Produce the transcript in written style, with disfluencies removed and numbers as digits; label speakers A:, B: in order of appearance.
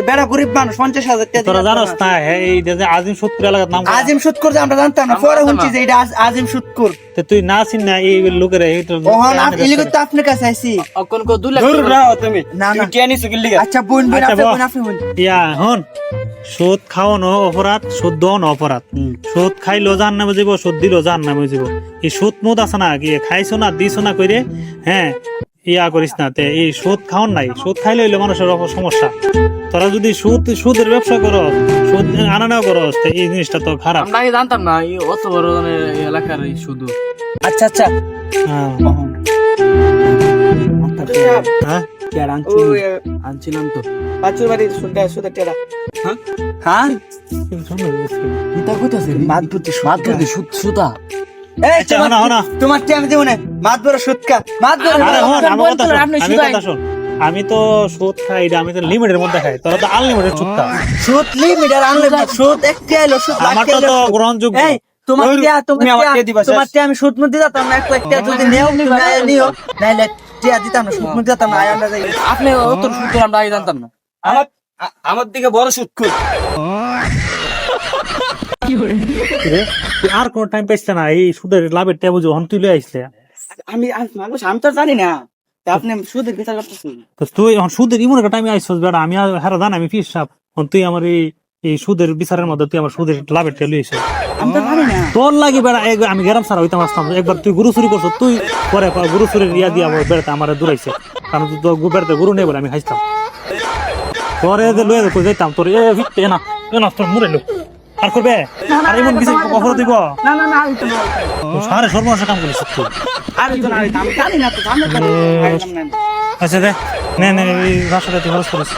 A: বেড়া গরিব মানুষ 50,000 টাকা
B: তোরা জানোস না এই যে আজিম সুৎকুর এলাকার নাম
A: আজিম সুৎকুর যে আমরা জানতাম না, পরে শুনছি যে এটা আজিম সুৎকুর।
B: তো তুই না চিন না এই লোকের
A: ওহন ইলিগো তো আপনার কাছে আইছি।
C: কোন কো 2 লাখ
D: দূর রাও তুমি
A: না না
D: কে নিছো কি লিগা?
A: আচ্ছা বোন বোন
B: আচ্ছা,
A: আপনি
B: বল।
A: বোন আপনি বোন।
B: ইয়া হন সুদ খাওয়ানো অপরাধ, সুদ দেওয়ানো অপরাধ। সুদ খাইলো জান নামে যাব, সুদ দিল জান নামে যাব। এই সুদ মুদ আছে না, কি খাইছো না দিছো না কইরে, হ্যাঁ ইয়া করিস না। তে এই সুদ খাওয়ান নাই, সুদ খাইলে হইলে মানুষের সমস্যা। তোরা যদি সুদের ব্যবসা করো, সুদ আনা নেওয়া করো, এই জিনিসটা তো খারাপ।
C: আমরা আগে জানতাম না এই অত বড় এলাকার এই শুধু।
A: আচ্ছা আচ্ছা
B: হ্যাঁ হ্যাঁ
C: কেয়ার
A: ওই
C: আনছিলাম তো।
A: বাচুর বাড়ি সুদা সুদা টেরা। হ্যাঁ
C: এটা কইতাছে
A: মাদবুতি
C: মাদুদি সুতা।
A: এই
B: আচ্ছা, হনা, হনা।
A: তোমার কি আমি দেব না মাদবর সুদকা মাদবর
B: আরে হন,
C: আপনি
B: আমার কথা
C: বলতেন,
B: শোন,
C: আপনি
B: আমি
C: শুধাই।
B: কথা শোন। আমি তো সুদ খাই, এটা আমি তো লিমিটের মধ্যে খাই, তোরা তো আনলিমিটেড সুদ খা।
A: সুদ লিমিটার আনলিমিটেড সুদ একটা এলো সুদ
B: আমারটা তো গ্রহণযোগ্য।
A: এই তোমার
D: ওই, তুমি আমার টিয়া দিবা শেষ।
A: তোমার আমি সুদ মুদি দিতাম না, একটা যদি নেও নিও নাইলে টিয়া দিতাম না, সুদ মুদি দিতাম না। আয় আমরা যাই।
C: আপনি অত সুদ আমরা আগে জানতাম না।
D: আমার দিকে বড় সুৎখুর।
B: রে, তুই আর কোন টাইম পাইছ না এই সুদের লাভের টেবু যখন তুই লই আইছলে,
D: আমি মানুষ আমি তো জানি না তা আপনি সুদের বিচার করতেছেন।
B: তো তুই এখন সুদের ইমন একটা টাইমে আইছস বেড়া, আমি হারা জান আমি ফিস সাপ, তুই আমার এই সুদের বিচারের মধ্যে তুই আমার সুদের লাভের টেবু লই আইছস।
D: আমি তো জানি না।
B: তোর লাগি বেড়া আমি গেরাম সারা হইতাম আসতাম। একবার তুই গরু চুরি করছ, তুই পরে গরু চুরির ইয়া দিয়া বেড়াতে আমার দূরাইছে, কারণ তুই তো বেড়াতে গরু নেই বলে আমি খাইতাম। তোর এ লয়ে কই যাইতাম, তোর এ ভিত্তে না তোর মুরে লো আর করবে আর এমন কিছু কখনো দিব
A: না না না আমি তো না।
B: সারে সর্বনাশ কাম করিস তুই।
D: আরে তো না, আমি জানি না তো জানি না।
B: আচ্ছা দে নে নে এই ভাষাটা তুই খরচ করিস।